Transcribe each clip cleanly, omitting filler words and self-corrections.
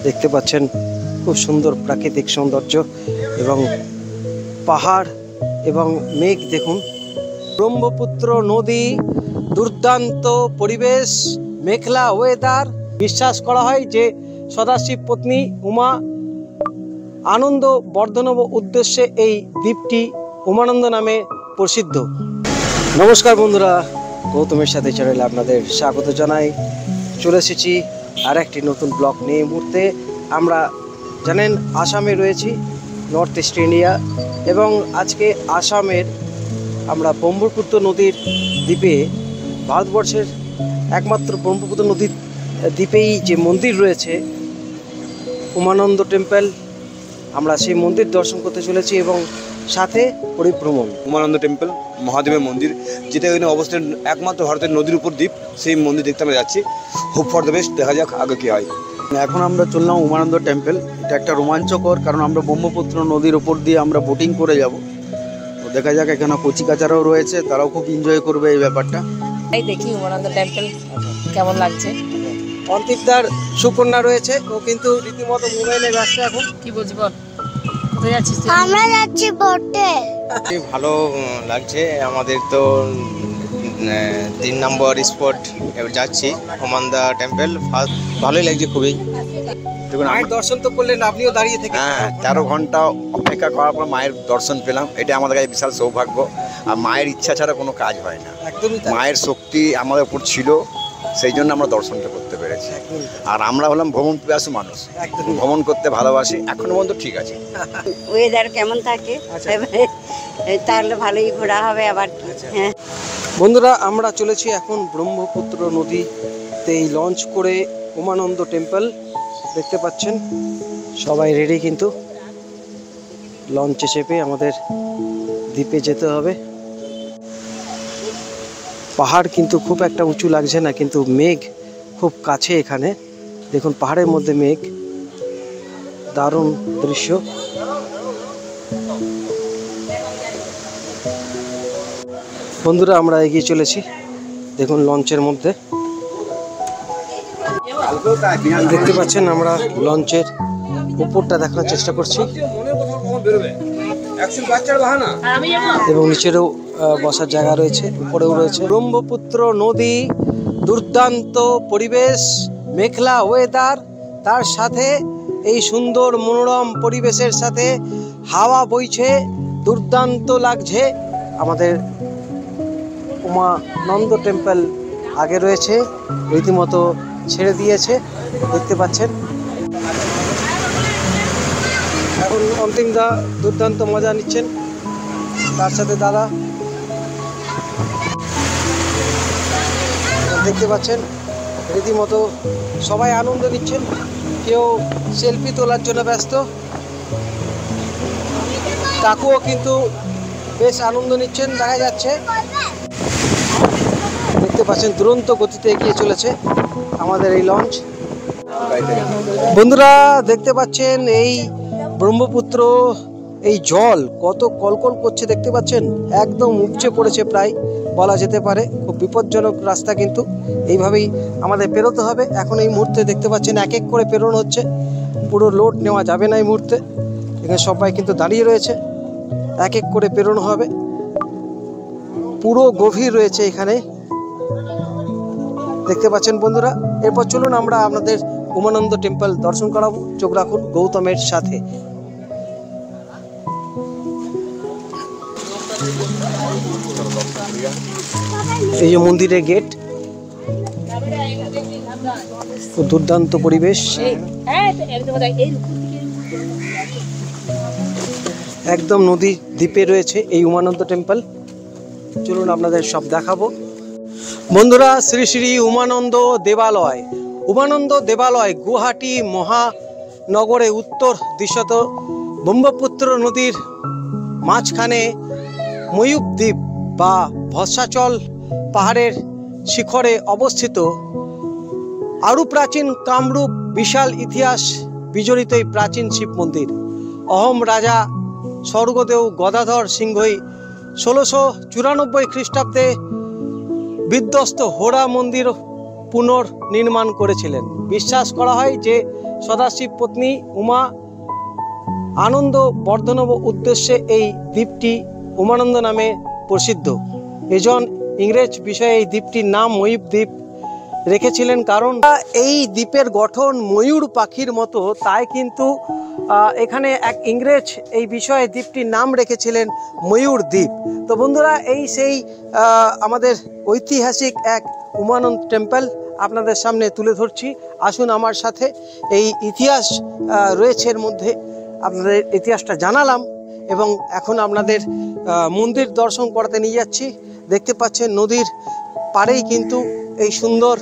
দেখতে পাচ্ছেন খুব সুন্দর প্রাকৃতিক সৌন্দর্য এবং পাহাড় এবং মেঘ দেখুন। ব্রহ্মপুত্র নদী, দুর্দান্ত পরিবেশ, মেঘলা ওয়েদার। বিশ্বাস করা হয় যে সদাশিব পত্নী উমা আনন্দ বর্ধন উদ্দেশ্যে এই দ্বীপটি উমানন্দ নামে প্রসিদ্ধ। নমস্কার বন্ধুরা, গৌতমের সাথে চ্যানেলে আপনাদের স্বাগত জানাই। চলে এসেছি আর একটি নতুন ব্লগ নিয়ে। এই মুহূর্তে আমরা জানেন আসামে রয়েছি, নর্থ ইস্ট ইন্ডিয়া, এবং আজকে আসামের আমরা ব্রহ্মপুত্র নদীর দ্বীপে, ভারতবর্ষের একমাত্র ব্রহ্মপুত্র নদীর দ্বীপেই যে মন্দির রয়েছে উমানন্দ টেম্পল, আমরা সেই মন্দির দর্শন করতে চলেছি এবং সাথে পরিভ্রমণ। উমানন্দ টেম্পল মহাদেবের মন্দির, যেটা এখানে অবস্থান একমাত্র ভারতের নদীর উপর দ্বীপ, সেই মন্দির দেখতে আমরা যাচ্ছি। হোপ ফর দ্য বেস্ট, দেখা যাক আগে কী হয়। এখন আমরা চললাম উমানন্দ টেম্পল। এটা একটা রোমাঞ্চকর, কারণ আমরা ব্রহ্মপুত্র নদীর ওপর দিয়ে আমরা বোটিং করে যাব। তো দেখা যাক, এখানে কচিকাচারাও রয়েছে, তারাও খুব এনজয় করবে এই ব্যাপারটা। এই দেখি উমানন্দ টেম্পল কেমন লাগছে। অন্তিকদার সুকন্যা রয়েছে, ও কিন্তু রীতিমতো মোবাইলে ব্যস্ত এখন। কি বলছি বল, কোথায় যাচ্ছিস? আমরা যাচ্ছি বোটে। ভালো লাগছে, আমাদের তো 3 নম্বর স্পট এবার যাচ্ছি উমানন্দ টেম্পল। ফার্স্ট ভালোই লাগছে খুবই। মায়ের দর্শন তো করলেন, আপনিও দাঁড়িয়ে থেকে। হ্যাঁ, 13 ঘন্টা অপেক্ষা করার পর মায়ের দর্শন পেলাম, এটা আমাদের কাছে বিশাল সৌভাগ্য। আর মায়ের ইচ্ছা ছাড়া কোনো কাজ হয় না। একদমই তাই। মায়ের শক্তি আমাদের উপর ছিল, সেই জন্য আমরা দর্শনটা করতে পেরেছি। আর আমরা হলাম ভ্রমণ পিপাসু মানুষ, ভ্রমণ করতে ভালোবাসি। এখনো পর্যন্ত ঠিক আছে। ওয়েদার কেমন থাকে তাহলে ভালোই ঘোরা হবে আবার। হ্যাঁ বন্ধুরা, আমরা চলেছি এখন ব্রহ্মপুত্র নদীতে লঞ্চ করে উমানন্দ টেম্পল। দেখতে পাচ্ছেন সবাই রেডি, কিন্তু লঞ্চে চেপে আমাদের দ্বীপে যেতে হবে। পাহাড় কিন্তু খুব একটা উঁচু লাগছে না, কিন্তু মেঘ খুব কাছে এখানে। দেখুন পাহাড়ের মধ্যে মেঘ, দারুণ দৃশ্য। বন্ধুরা, আমরা এগিয়ে চলেছি, দেখুন লঞ্চের মধ্যে। দেখতে পাচ্ছেন আমরা লঞ্চের উপরটা দেখানোর চেষ্টা করছি, এবং নিচেরও বসার জায়গা রয়েছে, উপরেও রয়েছে। ব্রহ্মপুত্র নদী, দুর্দান্ত পরিবেশ, মেঘলা ওয়েদার, তার সাথে এই সুন্দর মনোরম পরিবেশের সাথে হাওয়া বইছে, দুর্দান্ত লাগছে। আমাদের উমানন্দ টেম্পল আগে রয়েছে, রীতিমতো ছেড়ে দিয়েছে, দেখতে পাচ্ছেন। এখন অন্তিমদা দুর্দান্ত মজা নিচ্ছেন, তার সাথে দাদা। দেখতে পাচ্ছেন রীতিমতো সবাই আনন্দ নিচ্ছেন, কেউ সেলফি তোলার জন্য ব্যস্ত। কাকুও কিন্তু বেশ আনন্দ নিচ্ছেন, দেখা যাচ্ছে। দেখতে পাচ্ছেন দুরন্ত গতিতে এগিয়ে চলেছে আমাদের এই লঞ্চ। বন্ধুরা, দেখতে পাচ্ছেন এই ব্রহ্মপুত্র, এই জল কত কলকল করছে, দেখতে পাচ্ছেন একদম উপচে পড়েছে প্রায় বলা যেতে পারে। খুব বিপজ্জনক রাস্তা, কিন্তু এইভাবেই আমাদের পেরোতে হবে। এখন এই মুহূর্তে দেখতে পাচ্ছেন এক এক করে পেরোনো হচ্ছে, পুরো লোড নেওয়া যাবে না এই মুহূর্তে। এখানে সবাই কিন্তু দাঁড়িয়ে রয়েছে, এক এক করে পেরোনো হবে। পুরো গভীর রয়েছে এখানে, দেখতে পাচ্ছেন বন্ধুরা। এরপর চলুন আমরা আপনাদের উমানন্দ টেম্পল দর্শন করাবো। চোখ রাখুন গৌতমের সাথে। এই যে মন্দিরের গেট, দুর্দান্ত পরিবেশ, একদম নদী দ্বীপে রয়েছে এই উমানন্দ টেম্পল। চলুন আপনাদের সব দেখাবো। বন্ধুরা, শ্রী শ্রী উমানন্দ দেবালয়। উমানন্দ দেবালয় গুয়াহাটি মহানগরে উত্তর দিশত ব্রহ্মপুত্র নদীর মাঝখানে ময়ূর দ্বীপ বা ভস্মাচল পাহাড়ের শিখরে অবস্থিত। আরও প্রাচীন কামরূপ বিশাল ইতিহাস বিজড়িত এই প্রাচীন শিব মন্দির অহোম রাজা স্বর্গদেউ গদাধর সিংহই 1694 খ্রিস্টাব্দে বিধ্বস্ত হোরা মন্দির পুনর্নির্মাণ করেছিলেন। বিশ্বাস করা হয় যে সদাশিব পত্নী উমা আনন্দ বর্ধনব উদ্দেশ্যে এই দ্বীপটি উমানন্দ নামে প্রসিদ্ধ। এজন ইংরেজ বিষয়ে এই দ্বীপটির নাম ময়ূর দ্বীপ রেখেছিলেন, কারণ এই দ্বীপের গঠন ময়ূর পাখির মতো, তাই কিন্তু এখানে এক ইংরেজ এই বিষয়ে দ্বীপটির নাম রেখেছিলেন ময়ূর দ্বীপ। তো বন্ধুরা, এই সেই আমাদের ঐতিহাসিক এক উমানন্দ টেম্পল আপনাদের সামনে তুলে ধরছি। আসুন আমার সাথে, এই ইতিহাস রয়েছে এর মধ্যে, আপনাদের ইতিহাসটা জানালাম এবং এখন আপনাদের মন্দির দর্শন করতে নিয়ে যাচ্ছি। দেখতে পাচ্ছেন নদীর পাড়েই কিন্তু এই সুন্দর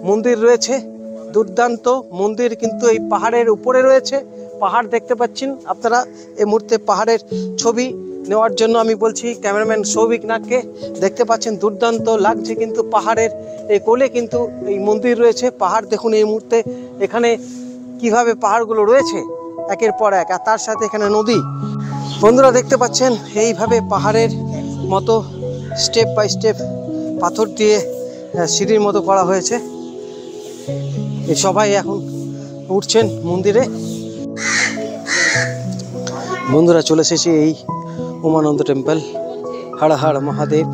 মন্দির রয়েছে। দুর্দান্ত মন্দির কিন্তু এই পাহাড়ের উপরে রয়েছে। পাহাড় দেখতে পাচ্ছেন আপনারা। এই মুহূর্তে পাহাড়ের ছবি নেওয়ার জন্য আমি বলছি ক্যামেরাম্যান সৌভিক নাগকে। দেখতে পাচ্ছেন দুর্দান্ত লাগছে কিন্তু পাহাড়ের এই কোলে কিন্তু এই মন্দির রয়েছে। পাহাড় দেখুন এই মুহূর্তে এখানে কিভাবে পাহাড়গুলো রয়েছে একের পর এক, আর তার সাথে এখানে নদী। বন্ধুরা দেখতে পাচ্ছেন এইভাবে পাহাড়ের মতো স্টেপ বাই স্টেপ পাথর দিয়ে সিঁড়ির মতো করা হয়েছে। এই সবাই এখন উঠছেন মন্দিরে। বন্ধুরা চলে এসেছি এই উমানন্দ টেম্পল। হর হর মহাদেব।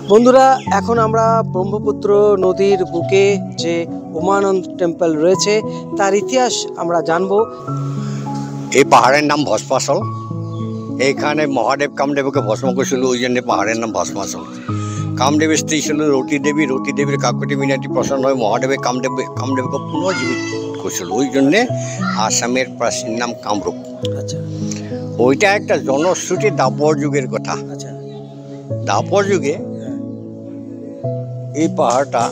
বন্ধুরা এখন আমরা ব্রহ্মপুত্র নদীর বুকে যে উমানন্দ টেম্পল রয়েছে তার ইতিহাস আমরা জানবো। এই পাহাড়ের নাম ভস্মাচল। এইখানে মহাদেব কামদেবকে ভস্ম করেছিল, ওই জন্য পাহাড়ের নাম ভস্মাচল। কামদেবের স্ত্রী ছিল রতি দেবী। রতি দেবীর কাকতি মিনাটি প্রসন্ন হয়ে মহাদেবের কামদেবকে পুনর্জীবিত করেছিল, ওই জন্যে আসামের প্রাচীন নাম কামরূপ। আচ্ছা ওইটা একটা জনশ্রুতি দাপর যুগের কথা। আচ্ছা দাপর যুগে এই পাহাড়টা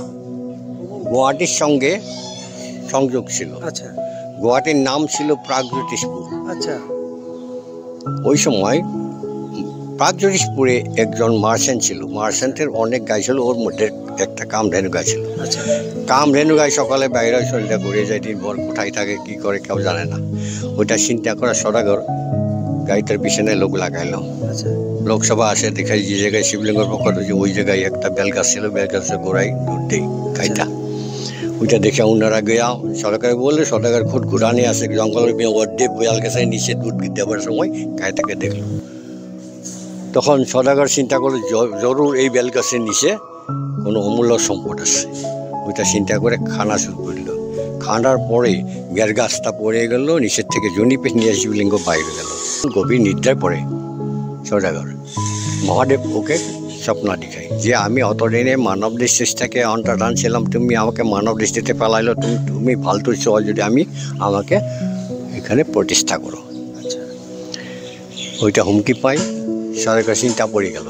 গুয়াহাটির সঙ্গে সংযোগ ছিল। আচ্ছা গুয়াহাটির নাম ছিল প্রাগজ্যোতিষপুর। আচ্ছা ওই সময় প্রাগজ্যোতিষপুরে একজন মার্চেন্ট ছিল। মার্চেন্টের অনেক গাই ছিল, ওর মধ্যে একটা কামধেনু গাই ছিল। আচ্ছা কামধেনু গাই সকালে বাইরে সন্ধ্যা ঘুরে যায়, দিনভর কোথায় থাকে কি করে কেউ জানে না। ওইটা চিন্তা করা সদাগর গাইটার পিছনে লোক লাগাইল। আচ্ছা লোকসভা আসে, দেখাই যে জায়গায় শিবলিঙ্গর পকট হয়েছে ওই জায়গায় একটা বেলগাছ ছিল, বেলগাছের গোড়ায় দুধ দেয় গাইটা। ওইটা দেখে ওনারা গিয়া সরকারে বললে, সরকার খুব ঘুরানি আসে জঙ্গলের ওর বেল গাছের নিচে দুধ দেওয়ার সময় গাইটাকে দেখলো। তখন সদাগর চিন্তা করলো জরুর এই বেলগাছের নিচে কোনো অমূল্য সম্পদ আছে। ওইটা চিন্তা করে খানা শুরু করল। খানার পরে বেল গাছটা পড়ে গেল, নিচের থেকে জনিপে নিয়ে শিবলিঙ্গ বাইরে গেল। গভীর নিদ্রায় পড়ে সদাগর। মহাদেব ওকে স্বপ্ন দেখায় যে আমি অতদিনে মানব দৃষ্টি থেকে অন্তর্ধান ছিলাম, তুমি আমাকে মানব দৃষ্টিতে ফেলাইলো, তুমি ফালতু চল, যদি আমাকে এখানে প্রতিষ্ঠা করো। আচ্ছা ওইটা হুমকি পাই, সরকার চিন্তা পড়ে গেল।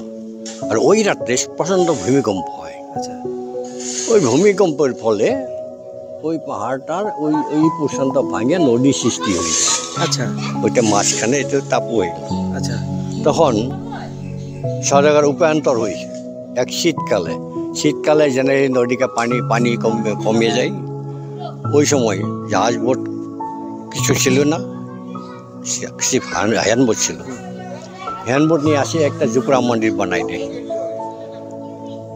আর ওই রাত্রে প্রচণ্ড ভূমিকম্প হয়। আচ্ছা ওই ভূমিকম্পের ফলে ওই পাহাড়টার ওই প্রশান্ত ভাঙে নদী সৃষ্টি হয়েছে। আচ্ছা ওইটা মাঝখানে এটা তাপু হয়ে গেল। আচ্ছা তখন সরকার উপায়ন্তর হয়েছে এক শীতকালে যেন এই নদীকে পানি কমে যায়। ওই সময় জাহাজ বোট কিছু ছিল না, হ্যান্ডবোট ছিল। হ্যান্ডবোট নিয়ে আসে একটা জুপরা মন্দির বানাই দেয়।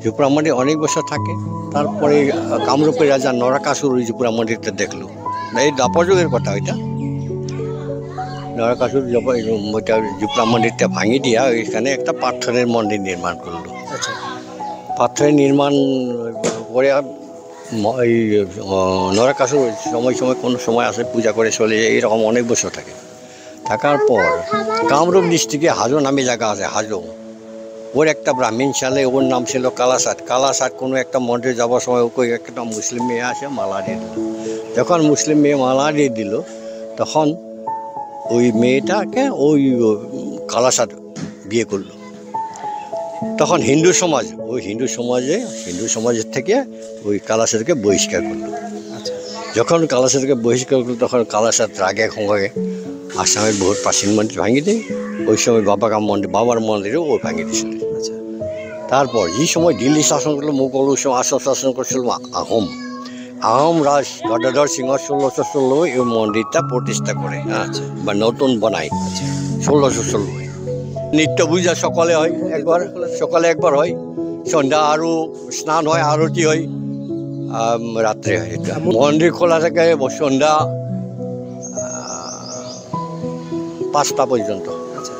জুপরা মন্দির অনেক বছর থাকে। তারপরে কামরূপের রাজা নরকাসুর ওই জুপরা মন্দিরটা দেখলো। এই দাপর যুগের কথা ওইটা। নরকাসুর ওইটা জুপরা মন্দিরটা ভাঙি দিয়া এখানে একটা পাথরের মন্দির নির্মাণ করলো। আচ্ছা পাথরের নির্মাণ করে এই নরকাসুর সময় কোনো সময় আসে, পূজা করে চলে যায়, এইরকম অনেক বছর থাকে। থাকার পর কামরূপ ডিস্ট্রিক্টে হাজো নামে জায়গা আছে। হাজো ওর একটা ব্রাহ্মণ ছেলে, ওর নাম ছিল কালাসাট। কোনো একটা মন্দিরে যাওয়ার সময় ওকে একটা মুসলিম মেয়ে আসে মালা দিয়ে দিল। যখন মুসলিম মেয়ে মালা দিয়ে দিল তখন ওই মেয়েটাকে ওই কালাসাট বিয়ে করলো। তখন হিন্দু সমাজের থেকে ওই কালাসাটকে বহিষ্কার করলো। আচ্ছা যখন কালাসাটকে বহিষ্কার করলো তখন কালাসাট রাগে খোঁগে আসামের বহুত প্রাচীন মন্দির ভাঙি দেয়। ওই সময় বাবার মন্দিরেও ও ভাঙি দিয়েছিল। আচ্ছা তারপর এই সময় দিল্লি শাসন করলো মুঘল, ওই সময় আসাম শাসন করছিল আহোম রাজ গদাধর সিংহ 1616 এই মন্দিরটা প্রতিষ্ঠা করে, বা নতুন বানায় 1616। নিত্য পূজা সকালে হয় একবার হয়, সন্ধ্যা আরও স্নান হয়, আরতি হয়, রাত্রে হয় এটা। মন্দির খোলা থাকে সন্ধ্যা 5টা পর্যন্ত, আচ্ছা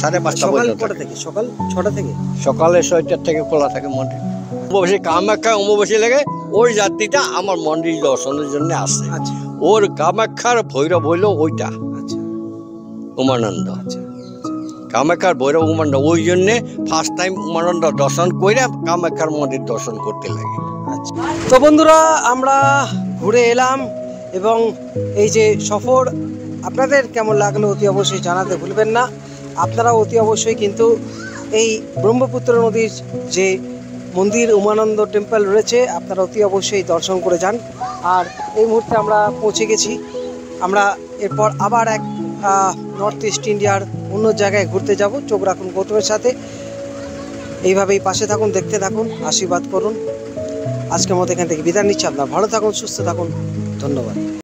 5:30 সকাল পর্যন্ত। কটা থেকে? সকাল 6টা থেকে? সকালে 6টার থেকে খোলা থাকে মন্দির। অম্বুবাসী কামাখ্যা অম্বুবাসী লেগে ওই যাত্রীটা আমার মন্দির দর্শনের জন্য আসছে। আচ্ছা ওর কামাখ্যার ভৈরব হইল ওইটা আচ্ছা উমানন্দ। আচ্ছা কামাখ্যার ভৈরব উমানন্দ, ওই জন্যে ফার্স্ট টাইম উমানন্দ দর্শন করে কামাখ্যার মন্দির দর্শন করতে লাগে। আচ্ছা। তো বন্ধুরা আমরা ঘুরে এলাম এবং এই যে সফর আপনাদের কেমন লাগলো অতি অবশ্যই জানাতে ভুলবেন না। আপনারা অতি অবশ্যই কিন্তু এই ব্রহ্মপুত্র নদীর যে মন্দির উমানন্দ টেম্পল রয়েছে আপনারা অতি অবশ্যই দর্শন করে যান। আর এই মুহূর্তে আমরা পৌঁছে গেছি। আমরা এরপর আবার এক নর্থ ইস্ট ইন্ডিয়ার অন্য জায়গায় ঘুরতে যাব। চোখ রাখুন গৌতমের সাথে, এইভাবেই পাশে থাকুন, দেখতে থাকুন, আশীর্বাদ করুন। আজকের মতো এখান থেকে বিদায় নিচ্ছি। আপনারা ভালো থাকুন, সুস্থ থাকুন, ধন্যবাদ।